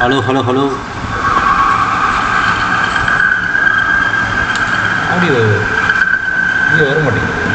Hello, hello, hello. Audio இங்கே வர மாட்டேங்குது.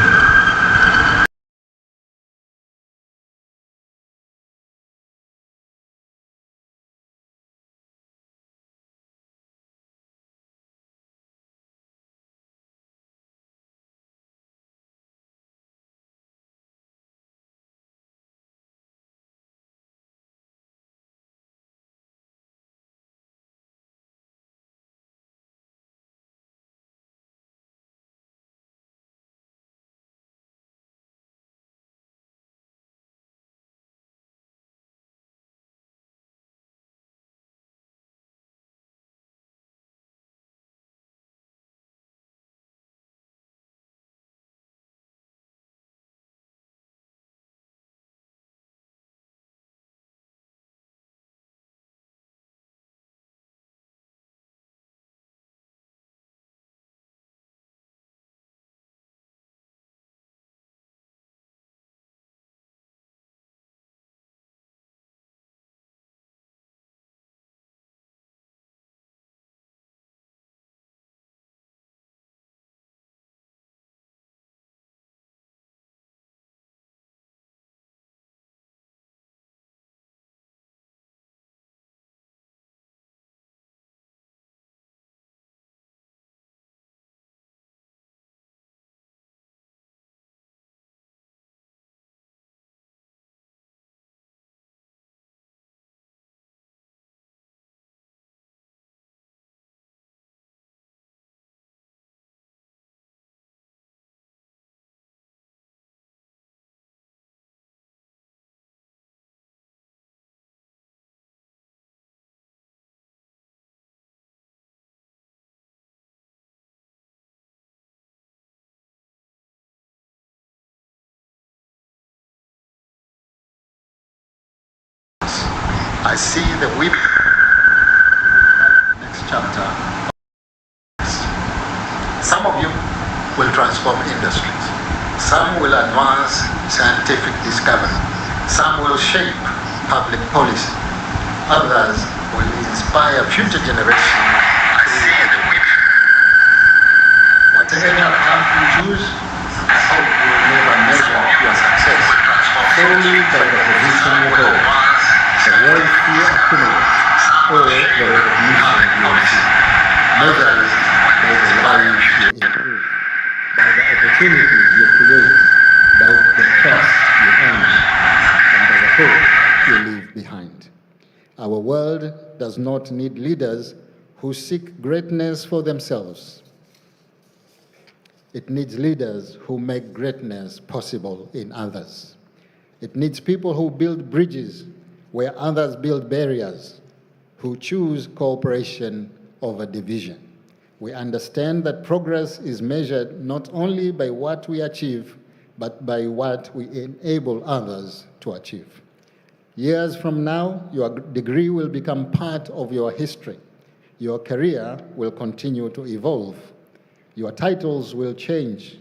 I see the women. Next chapter. Some of you will transform industries. Some will advance scientific discovery. Some will shape public policy. Others will inspire future generations. I see the women. Whatever path you choose, I hope you will never measure your success solely by the position you hold, the wealth you accumulate, or the recognition you receive. Measure it by the lives you improve, by the opportunities you create, by the trust you earn, and by the hope you leave behind. Our world does not need leaders who seek greatness for themselves. It needs leaders who make greatness possible in others. It needs people who build bridges where others build barriers, who choose cooperation over division. We understand that progress is measured not only by what we achieve, but by what we enable others to achieve. Years from now, your degree will become part of your history. Your career will continue to evolve. Your titles will change,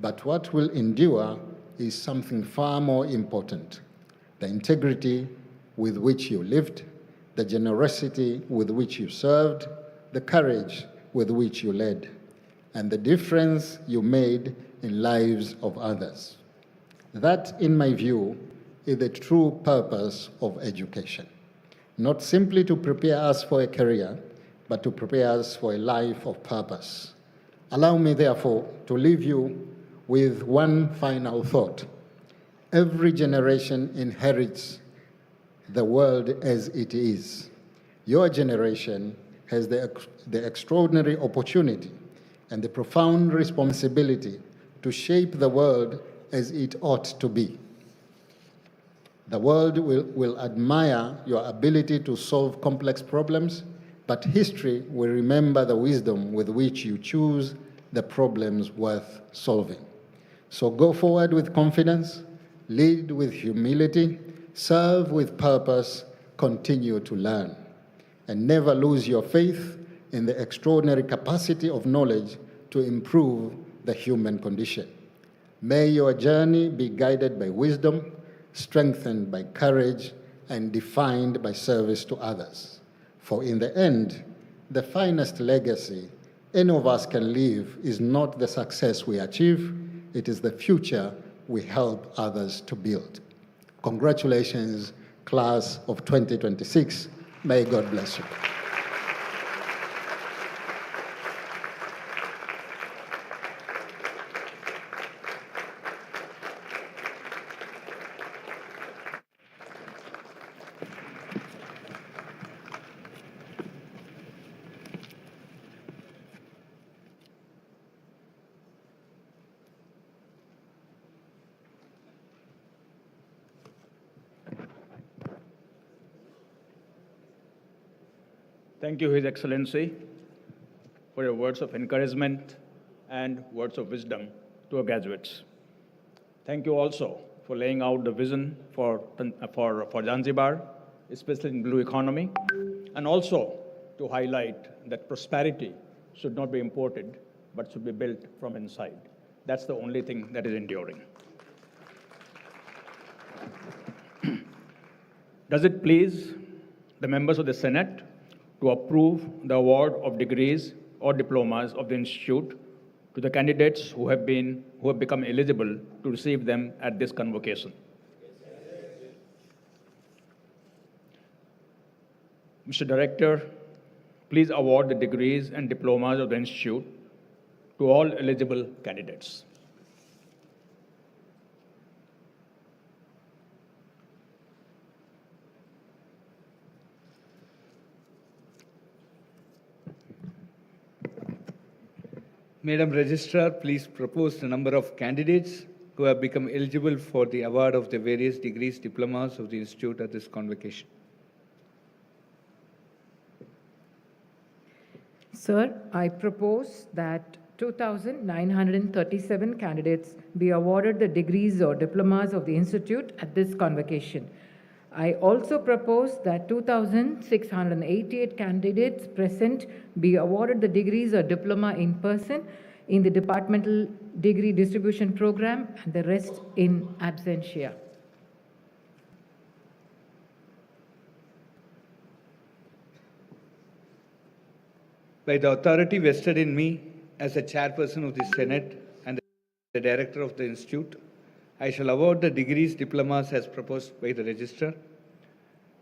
but what will endure is something far more important: the integrity with which you lived, the generosity with which you served, the courage with which you led, and the difference you made in lives of others. That, in my view, is the true purpose of education. Not simply to prepare us for a career, but to prepare us for a life of purpose. Allow me, therefore, to leave you with one final thought. Every generation inherits the world as it is. Your generation has the extraordinary opportunity and the profound responsibility to shape the world as it ought to be. The world will admire your ability to solve complex problems, but history will remember the wisdom with which you choose the problems worth solving. So go forward with confidence, lead with humility, serve with purpose, continue to learn, and never lose your faith in the extraordinary capacity of knowledge to improve the human condition. May your journey be guided by wisdom, strengthened by courage, and defined by service to others. For in the end, the finest legacy any of us can leave is not the success we achieve, it is the future we help others to build. Congratulations, class of 2026. May God bless you. Thank you, His Excellency, for your words of encouragement and words of wisdom to our graduates. Thank you also for laying out the vision for Zanzibar, especially in blue economy, and also to highlight that prosperity should not be imported, but should be built from inside. That's the only thing that is enduring. Does it please the members of the Senate to approve the award of degrees or diplomas of the Institute to the candidates who have become eligible to receive them at this convocation? Mr. Director, please award the degrees and diplomas of the Institute to all eligible candidates. Madam Registrar, please propose the number of candidates who have become eligible for the award of the various degrees, diplomas of the Institute at this convocation. Sir, I propose that 2,937 candidates be awarded the degrees or diplomas of the Institute at this convocation. I also propose that 2,688 candidates present be awarded the degrees or diploma in person in the departmental degree distribution program and the rest in absentia. By the authority vested in me as the chairperson of the Senate and the director of the Institute, I shall award the degrees, diplomas as proposed by the registrar.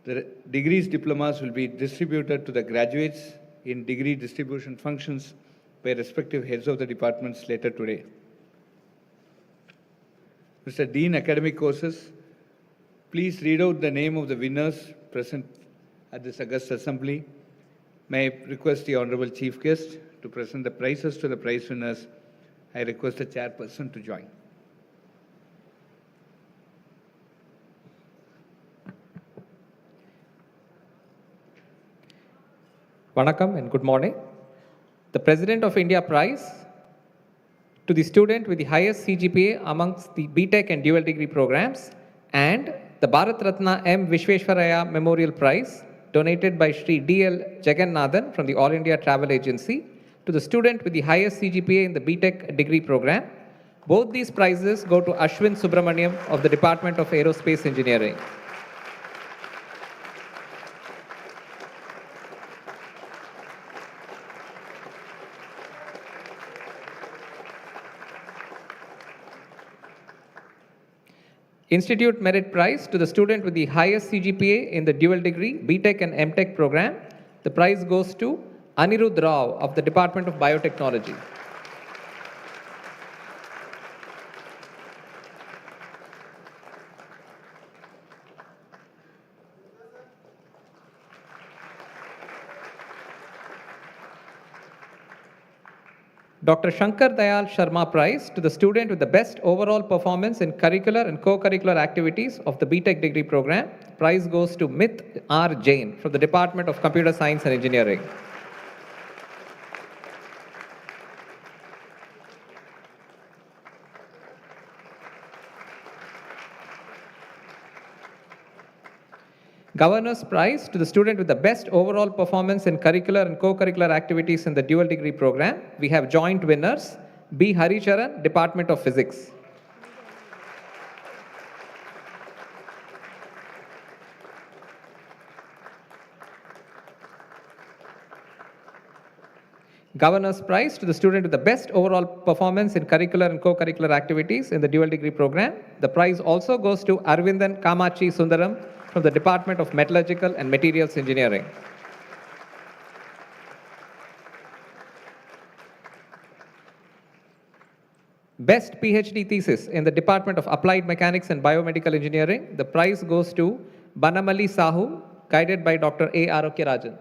The degrees, diplomas will be distributed to the graduates in degree distribution functions by respective heads of the departments later today. Mr. Dean, Academic Courses, please read out the name of the winners present at this august assembly. May I request the Honorable Chief Guest to present the prizes to the prize winners. I request the chairperson to join. Vanakkam and good morning. The President of India Prize to the student with the highest CGPA amongst the BTech and dual degree programs, and the Bharat Ratna M. Vishveshwaraya Memorial Prize donated by Shri D.L. Jagannathan from the All India Travel Agency to the student with the highest CGPA in the BTech degree program. Both these prizes go to Ashwin Subramaniam of the Department of Aerospace Engineering. Institute Merit Prize to the student with the highest CGPA in the dual degree, BTech and MTech program. The prize goes to Anirudh Rao of the Department of Biotechnology. Dr. Shankar Dayal Sharma Prize to the student with the best overall performance in curricular and co-curricular activities of the BTech degree program. Prize goes to Mit R. Jain from the Department of Computer Science and Engineering. Governor's Prize to the student with the best overall performance in curricular and co-curricular activities in the dual degree program. We have joint winners, B. Haricharan, Department of Physics. Governor's Prize to the student with the best overall performance in curricular and co-curricular activities in the dual degree program. The prize also goes to Arvindan Kamachi Sundaram from the Department of Metallurgical and Materials Engineering. Best PhD thesis in the Department of Applied Mechanics and Biomedical Engineering. The prize goes to Banamali Sahu, guided by Dr. A. Arokyarajan.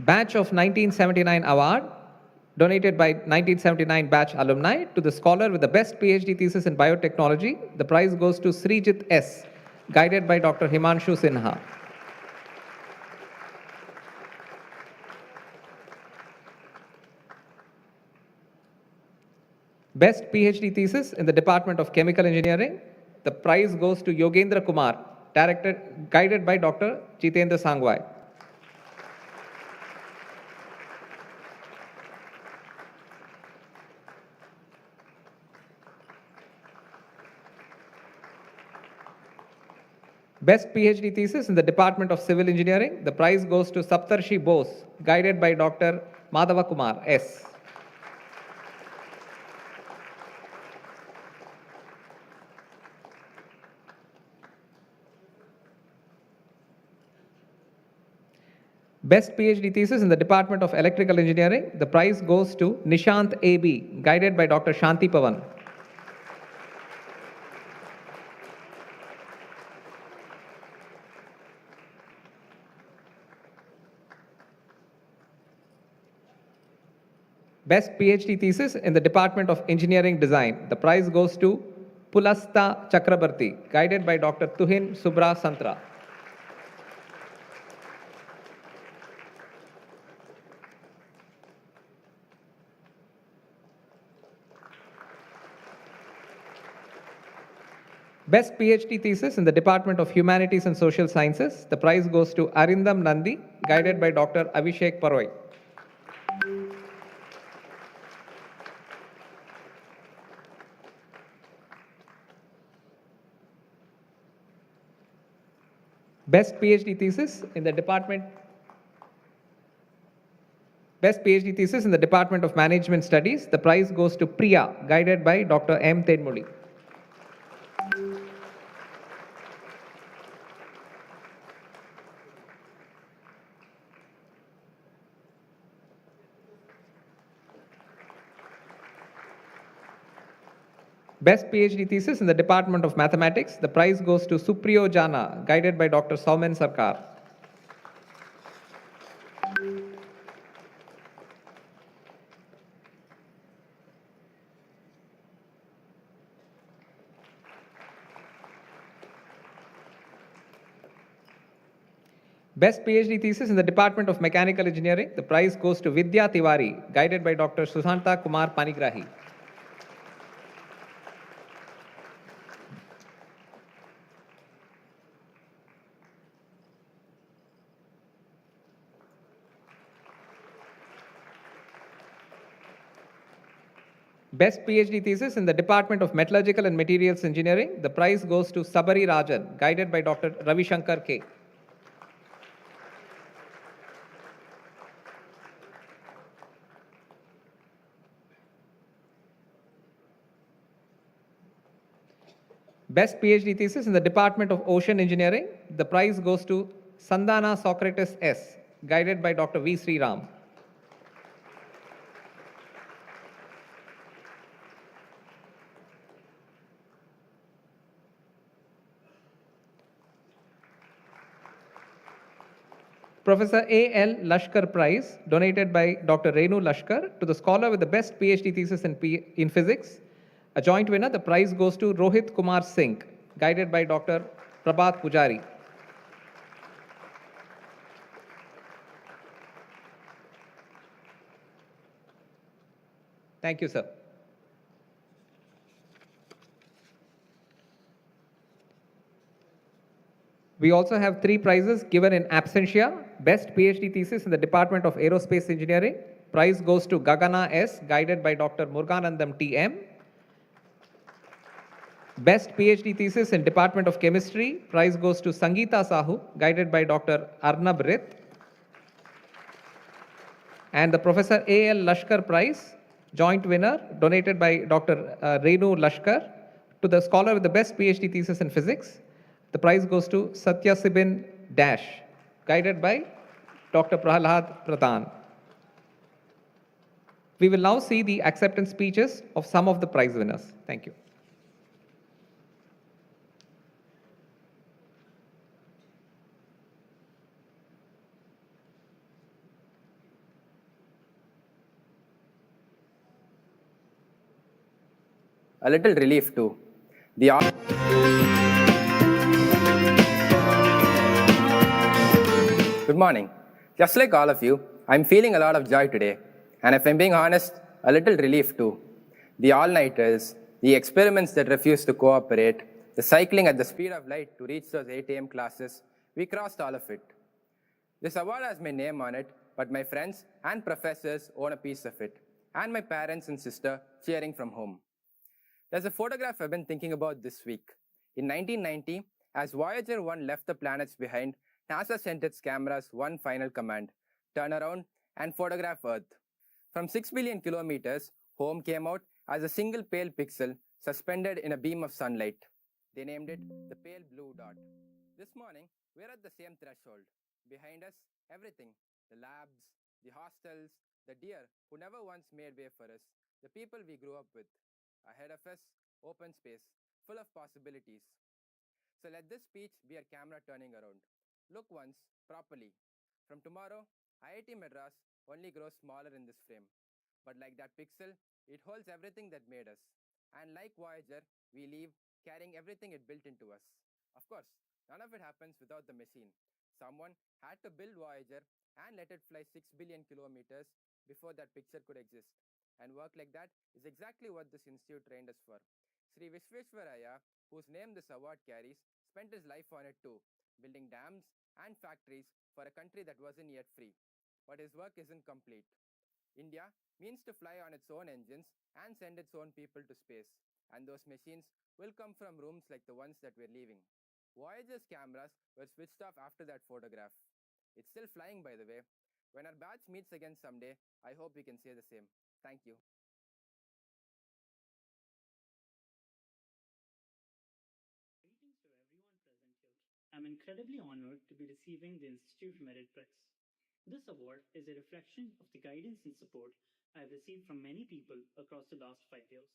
Batch of 1979 award donated by 1979 batch alumni to the scholar with the best PhD thesis in biotechnology. The prize goes to Srijit S., guided by Dr. Himanshu Sinha. Best PhD thesis in the Department of Chemical Engineering. The prize goes to Yogendra Kumar, guided by Dr. Jitendra Sangwai. Best PhD thesis in the Department of Civil Engineering. The prize goes to Saptarshi Bose, guided by Dr. Madhava Kumar S. Best PhD thesis in the Department of Electrical Engineering. The prize goes to Nishant A.B., guided by Dr. Shanti Pavan. Best PhD thesis in the Department of Engineering Design. The prize goes to Pulasta Chakrabarti, guided by Dr. Tuhin Subra Santra. Best PhD thesis in the Department of Humanities and Social Sciences. The prize goes to Arindam Nandi, guided by Dr. Abhishek Paroy. Best PhD thesis in the Department of Management Studies. The prize goes to Priya, guided by Dr. M. Tenmuli. Best PhD thesis in the Department of Mathematics. The prize goes to Supriyo Jana, guided by Dr. Saumen Sarkar. Best PhD thesis in the Department of Mechanical Engineering. The prize goes to Vidya Tiwari, guided by Dr. Susanta Kumar Panigrahi. Best PhD thesis in the Department of Metallurgical and Materials Engineering. The prize goes to Sabari Rajan, guided by Dr. Ravi Shankar K. Best PhD thesis in the Department of Ocean Engineering. The prize goes to Sandana Socrates S., guided by Dr. V. Sri Ram. Professor A. L. Lashkar Prize, donated by Dr. Renu Lashkar to the scholar with the best PhD thesis in physics. A joint winner, the prize goes to Rohit Kumar Singh, guided by Dr. Prabhat Pujari. Thank you, sir. We also have 3 prizes given in absentia. Best PhD thesis in the Department of Aerospace Engineering. Prize goes to Gagana S, guided by Dr. Muruganandam TM. Best PhD thesis in Department of Chemistry. Prize goes to Sangeeta Sahu, guided by Dr. Arnab Rith. And the Professor A.L. Lashkar Prize, joint winner, donated by Dr. Renu Lashkar, to the scholar with the best PhD thesis in physics. The prize goes to Satya Sibin Dash, guided by Dr. Prahlad Pradhan. We will now see the acceptance speeches of some of the prize winners. Thank you. A little relief too. The Good morning. Just like all of you, I'm feeling a lot of joy today. And if I'm being honest, a little relief too. The all-nighters, the experiments that refuse to cooperate, the cycling at the speed of light to reach those 8 a.m. classes, we crossed all of it. This award has my name on it, but my friends and professors own a piece of it, and my parents and sister cheering from home. There's a photograph I've been thinking about this week. In 1990, as Voyager 1 left the planets behind, NASA sent its cameras one final command: turn around and photograph Earth. From 6 billion kilometers, home came out as a single pale pixel suspended in a beam of sunlight. They named it the pale blue dot. This morning, we're at the same threshold. Behind us, everything: the labs, the hostels, the deer who never once made way for us, the people we grew up with. Ahead of us, open space, full of possibilities. So let this speech be a camera turning around. Look once, properly. From tomorrow, IIT Madras only grows smaller in this frame. But like that pixel, it holds everything that made us. And like Voyager, we leave carrying everything it built into us. Of course, none of it happens without the machine. Someone had to build Voyager and let it fly 6 billion kilometers before that picture could exist. And work like that is exactly what this institute trained us for. Sri Visvesvaraya, whose name this award carries, spent his life on it too, building dams and factories for a country that wasn't yet free. But his work isn't complete. India means to fly on its own engines and send its own people to space. And those machines will come from rooms like the ones that we're leaving. Voyager's cameras were switched off after that photograph. It's still flying, by the way. When our batch meets again someday, I hope we can say the same. Thank you. Greetings to everyone present here. I'm incredibly honored to be receiving the Institute Merit Prize. This award is a reflection of the guidance and support I've received from many people across the last 5 years.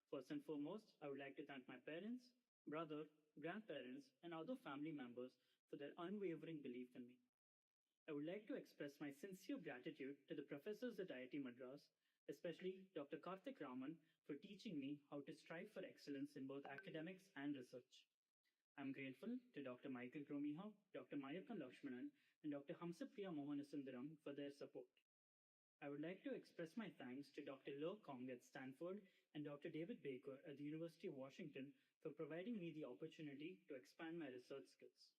First and foremost, I would like to thank my parents, brother, grandparents, and other family members for their unwavering belief in me. I would like to express my sincere gratitude to the professors at IIT Madras, especially Dr. Karthik Raman, for teaching me how to strive for excellence in both academics and research. I'm grateful to Dr. Michael Kromiha, Dr. Mayakkan Lakshmanan, and Dr. Hamsapriya Mohanasundaram for their support. I would like to express my thanks to Dr. Lo Kong at Stanford and Dr. David Baker at the University of Washington for providing me the opportunity to expand my research skills.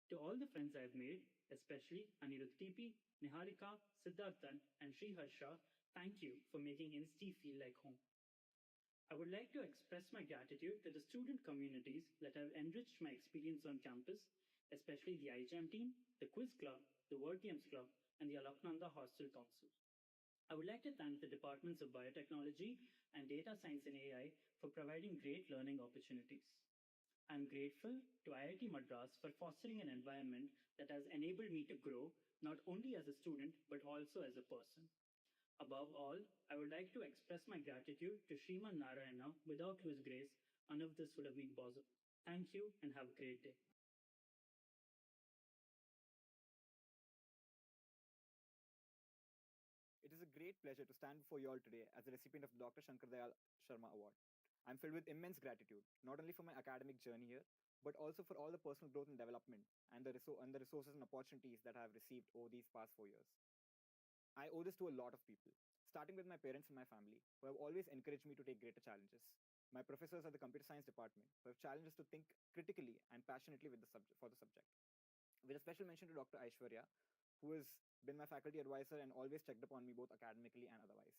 To all the friends I've made, especially Anirudh TP, Niharika, Siddharthan, and Sri Harsha, thank you for making INSTI feel like home. I would like to express my gratitude to the student communities that have enriched my experience on campus, especially the iGEM team, the Quiz Club, the Word Games Club, and the Alaknanda Hostel Council. I would like to thank the departments of biotechnology and data science and AI for providing great learning opportunities. I'm grateful to IIT Madras for fostering an environment that has enabled me to grow not only as a student but also as a person. Above all, I would like to express my gratitude to Sriman Narayana, without whose grace, none of this would have been possible. Thank you and have a great day. It is a great pleasure to stand before you all today as the recipient of the Dr. Shankar Dayal Sharma Award. I'm filled with immense gratitude, not only for my academic journey here, but also for all the personal growth and development and the resources and opportunities that I have received over these past 4 years. I owe this to a lot of people, starting with my parents and my family, who have always encouraged me to take greater challenges. my professors at the computer science department, who have challenged us to think critically and passionately for the subject. With a special mention to Dr. Aishwarya, who has been my faculty advisor and always checked upon me both academically and otherwise.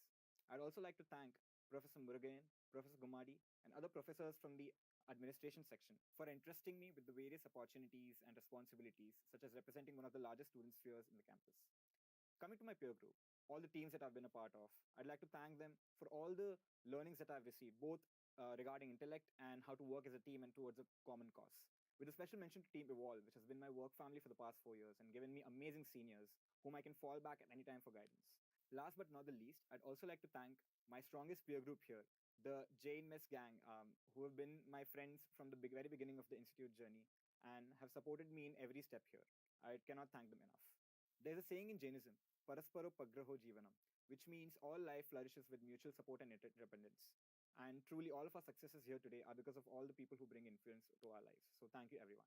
I'd also like to thank Professor Murugan, Professor Gumadi, and other professors from the administration section for entrusting me with the various opportunities and responsibilities, such as representing one of the largest student spheres in the campus. Coming to my peer group, all the teams that I've been a part of, I'd like to thank them for all the learnings that I've received, both regarding intellect and how to work as a team and towards a common cause. With a special mention to Team Evolve, which has been my work family for the past 4 years and given me amazing seniors whom I can fall back at any time for guidance. Last but not the least, I'd also like to thank my strongest peer group here, the Jane Mess gang, who have been my friends from the very beginning of the institute journey and have supported me in every step here. I cannot thank them enough. There's a saying in Jainism, Parasparo Pagraho Jivanam, which means all life flourishes with mutual support and interdependence. And truly, all of our successes here today are because of all the people who bring influence to our lives. So, thank you, everyone.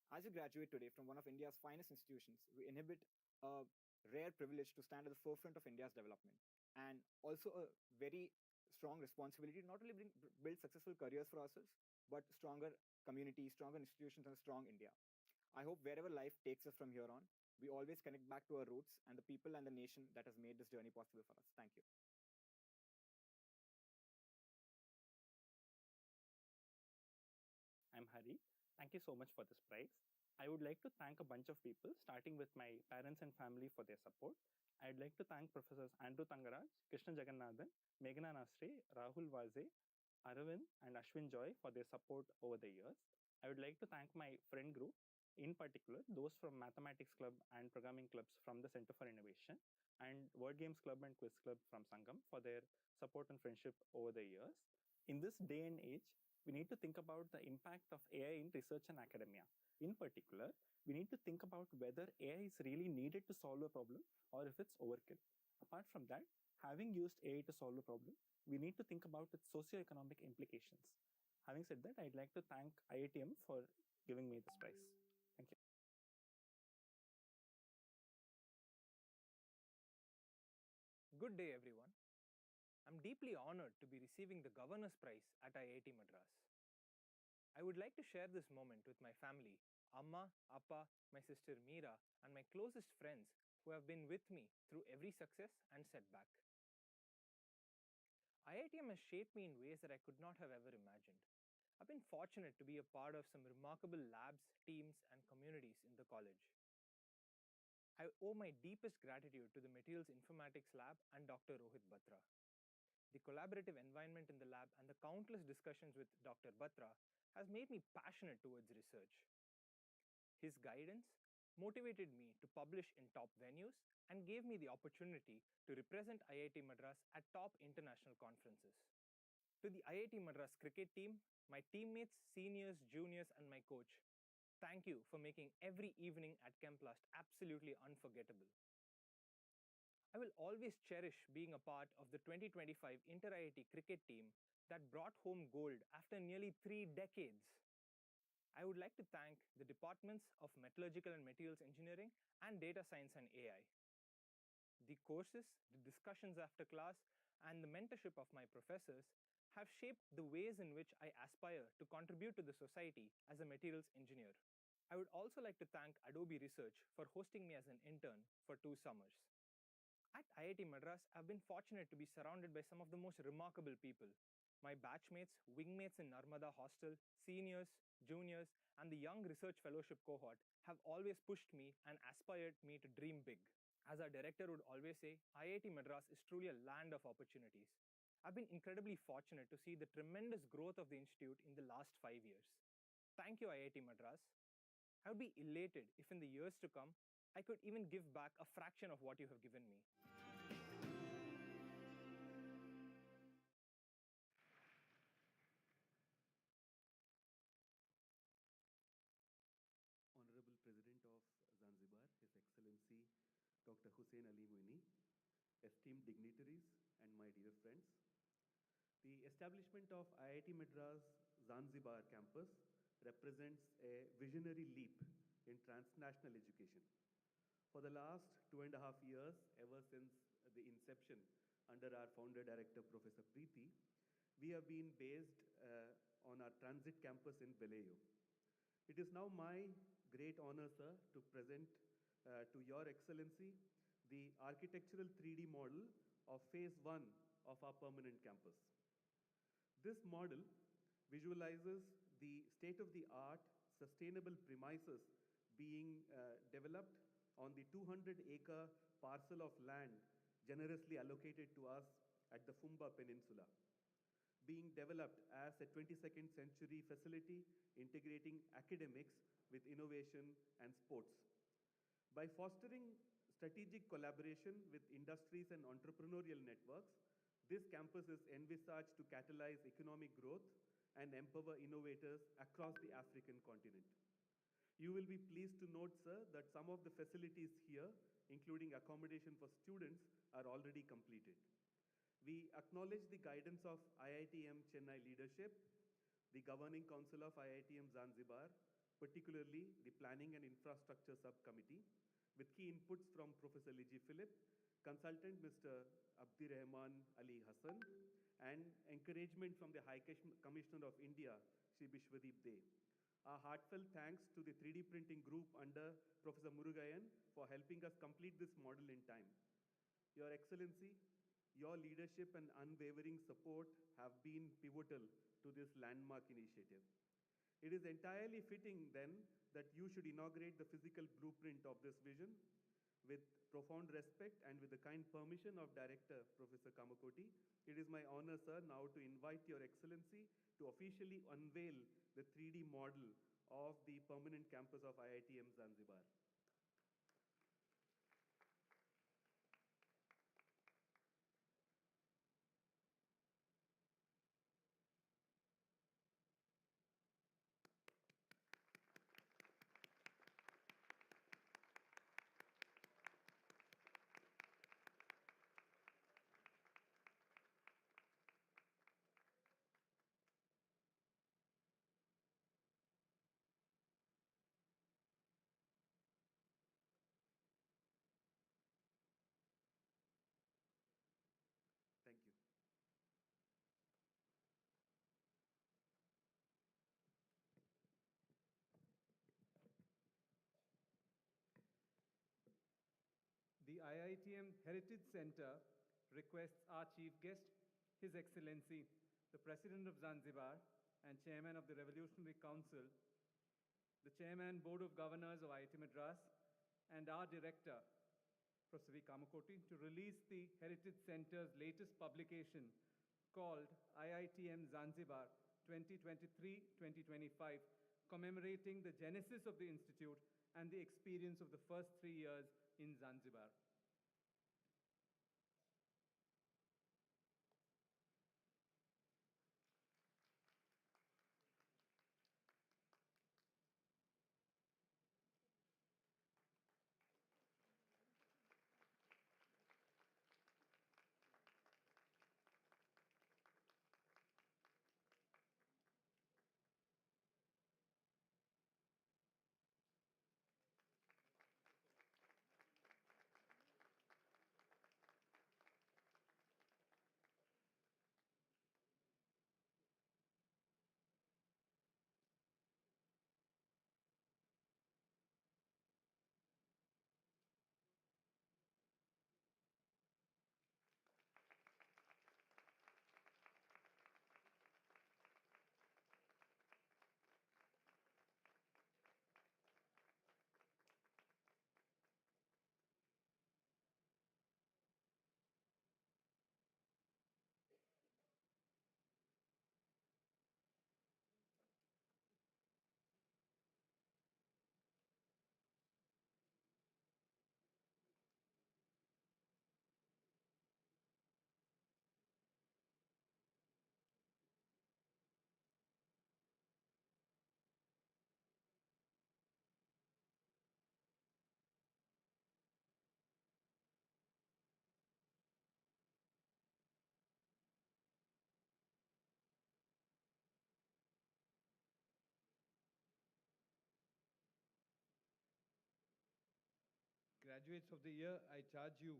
As you graduate today from one of India's finest institutions, we inhabit a rare privilege to stand at the forefront of India's development and also a very strong responsibility to not only build successful careers for ourselves, but stronger communities, stronger institutions, and a strong India. I hope wherever life takes us from here on, we always connect back to our roots and the people and the nation that has made this journey possible for us. Thank you. I'm Hari. Thank you so much for this prize. I would like to thank a bunch of people, starting with my parents and family for their support. I'd like to thank Professors Andrew Tangaraj, Krishna Jagannathan, Meghna Nasre, Rahul Vaze, Aravind, and Ashwin Joy for their support over the years. I would like to thank my friend group, in particular, those from Mathematics Club and Programming Clubs from the Center for Innovation, and Word Games Club and Quiz Club from Sangam for their support and friendship over the years. In this day and age, we need to think about the impact of AI in research and academia. In particular, we need to think about whether AI is really needed to solve a problem or if it's overkill. Apart from that, having used AI to solve a problem, we need to think about its socioeconomic implications. Having said that, I'd like to thank IITM for giving me this prize. Thank you. Good day, everyone. I'm deeply honored to be receiving the Governor's Prize at IIT Madras. I would like to share this moment with my family, Amma, Appa, my sister Meera, and my closest friends who have been with me through every success and setback. IITM has shaped me in ways that I could not have ever imagined. I've been fortunate to be a part of some remarkable labs, teams, and communities in the college. I owe my deepest gratitude to the Materials Informatics Lab and Dr. Rohit Batra. The collaborative environment in the lab and the countless discussions with Dr. Batra has made me passionate towards research. His guidance motivated me to publish in top venues and gave me the opportunity to represent IIT Madras at top international conferences. To the IIT Madras cricket team, my teammates, seniors, juniors, and my coach, thank you for making every evening at Chemplast absolutely unforgettable. I will always cherish being a part of the 2025 Inter-IIT cricket team that brought home gold after nearly 3 decades. I would like to thank the departments of Metallurgical and Materials Engineering and Data Science and AI. The courses, the discussions after class, and the mentorship of my professors have shaped the ways in which I aspire to contribute to the society as a materials engineer. I would also like to thank Adobe Research for hosting me as an intern for 2 summers. At IIT Madras, I've been fortunate to be surrounded by some of the most remarkable people. My batchmates, wingmates in Narmada Hostel, seniors, juniors, and the young research fellowship cohort have always pushed me and aspired me to dream big. As our director would always say, IIT Madras is truly a land of opportunities. I've been incredibly fortunate to see the tremendous growth of the institute in the last 5 years. Thank you, IIT Madras. I would be elated if in the years to come, I could even give back a fraction of what you have given me. Honorable President of Zanzibar, His Excellency Dr. Hussein Ali Muini, esteemed dignitaries, and my dear friends. The establishment of IIT Madras Zanzibar campus represents a visionary leap in transnational education. For the last 2.5 years, ever since the inception under our founder director, Professor Preeti, we have been based on our transit campus in Vallejo. It is now my great honor, sir, to present to Your Excellency the architectural 3D model of Phase 1 of our permanent campus. This model visualizes the state-of-the-art sustainable premises being developed on the 200-acre parcel of land generously allocated to us at the Fumba Peninsula, being developed as a 22nd century facility integrating academics with innovation and sports. By fostering strategic collaboration with industries and entrepreneurial networks, this campus is envisaged to catalyze economic growth and empower innovators across the African continent. You will be pleased to note, sir, that some of the facilities here, including accommodation for students, are already completed. We acknowledge the guidance of IITM Chennai leadership, the Governing Council of IITM Zanzibar, particularly the Planning and Infrastructure Subcommittee, with key inputs from Professor Liji Philip, consultant Mr. Abdirahman Ali Hassan, and encouragement from the High Commissioner of India, Shri Bishwadeep De. Our heartfelt thanks to the 3D printing group under Professor Murugayan for helping us complete this model in time. Your Excellency, your leadership and unwavering support have been pivotal to this landmark initiative. It is entirely fitting then that you should inaugurate the physical blueprint of this vision. With profound respect and with the kind permission of Director Professor Kamakoti, it is my honor, sir, now to invite Your Excellency to officially unveil the 3D model of the permanent campus of IITM Zanzibar. Thank you. The IITM Heritage Center requests our Chief Guest, His Excellency, the President of Zanzibar and Chairman of the Revolutionary Council, the Chairman Board of Governors of IIT Madras, and our Director, Professor V. Kamakoti, to release the Heritage Center's latest publication called IITM Zanzibar 2023-2025, commemorating the genesis of the Institute and the experience of the first 3 years in Zanzibar. Graduates of the year, I charge you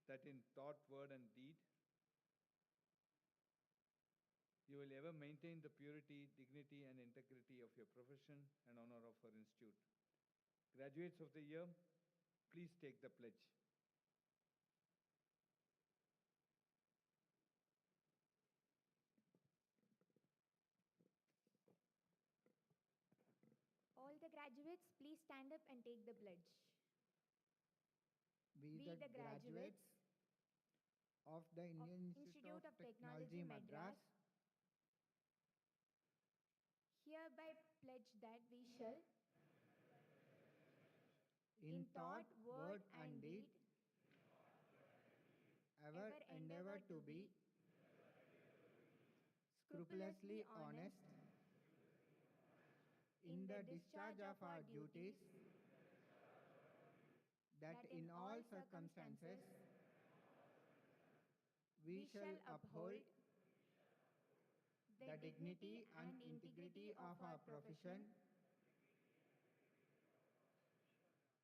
that in thought, word, and deed, shall ever maintain the purity, dignity, and integrity of your profession and honor of our institute. Graduates of the year, please take the pledge. All the graduates, please stand up and take the pledge. We the graduates of the Indian Institute of Technology, Madras, hereby pledge that we shall, in thought, word, and deed, ever endeavor to be scrupulously honest in the discharge of our duties, that in all circumstances we shall uphold the dignity and integrity of our profession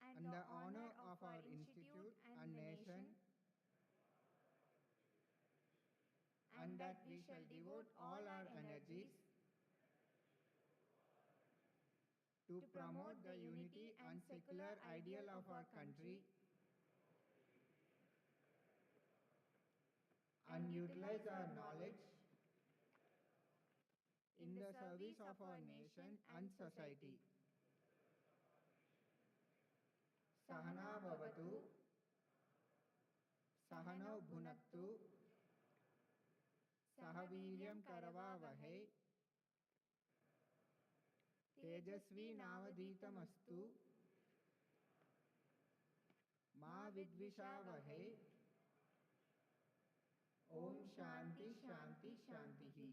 and the honor of our institute and nation, and that we shall devote all our energies to promote the unity and secular ideal of our country and utilize our knowledge in the service of our nation and society. Sahana Bhavatu, Sahano Bhunaktu, Sahaviryam Karavavahe, Tejasvi Navaditamastu, Ma Vidvishavahe, Om Shanti Shanti Shantihi.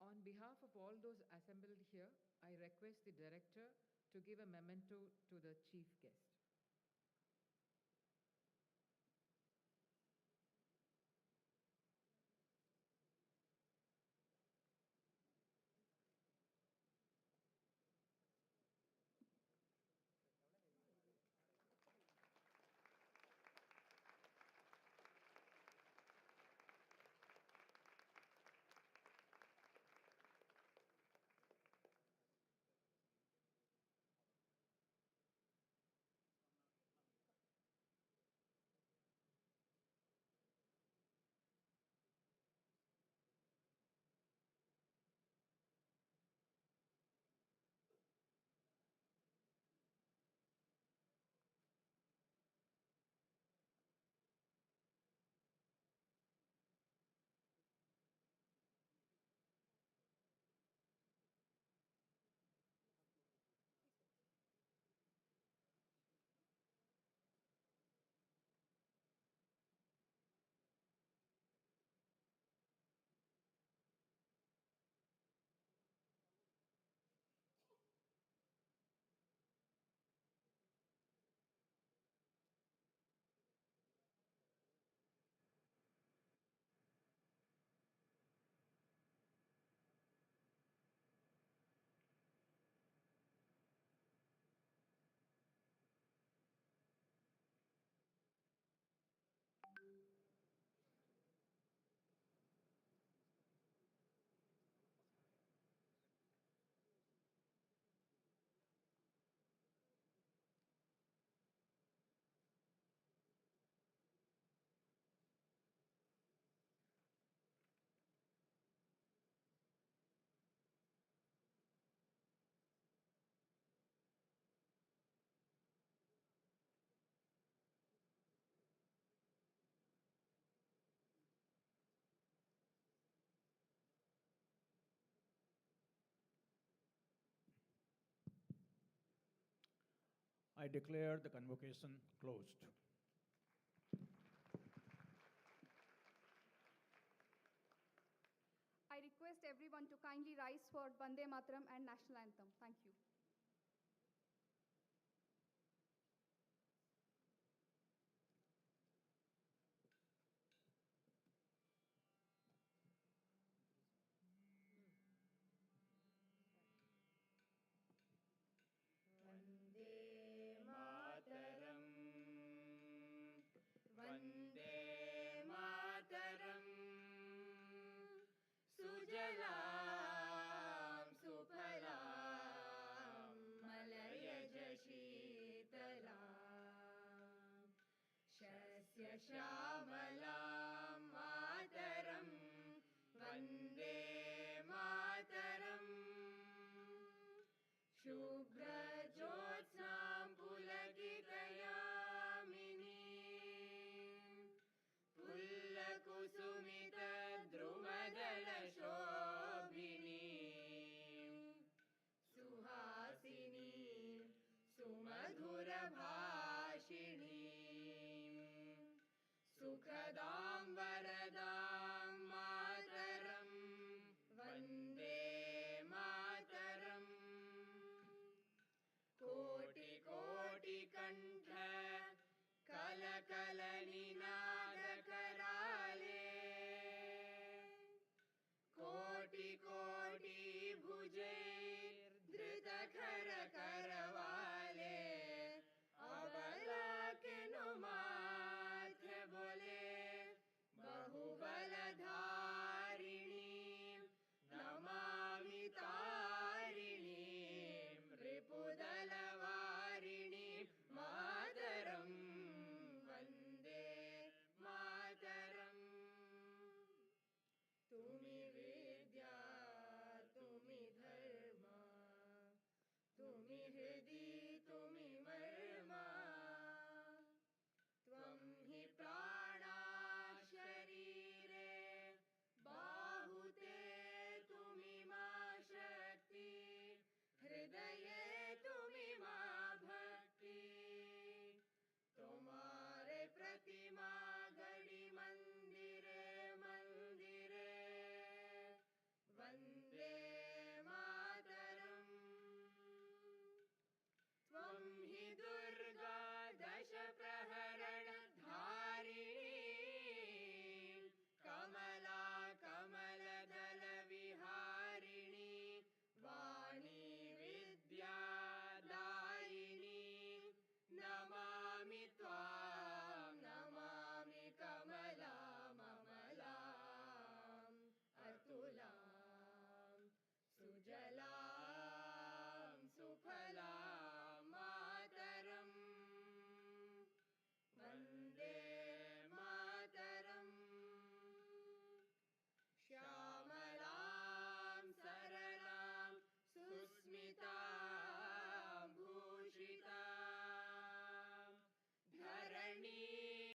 On behalf of all those assembled here, I request the director to give a memento to the chief guest. I declare the convocation closed. I request everyone to kindly rise for Vande Mataram and National Anthem. Thank you. श्यामलां मातरं वन्दे मातरम् शुभ्रज्योत्स्नां पुलकितयामिनीं पुल्लकुसुमितद्रुमदलशोभिनीं सुहासिनीं सुमधुरभाषिणीं सुखदां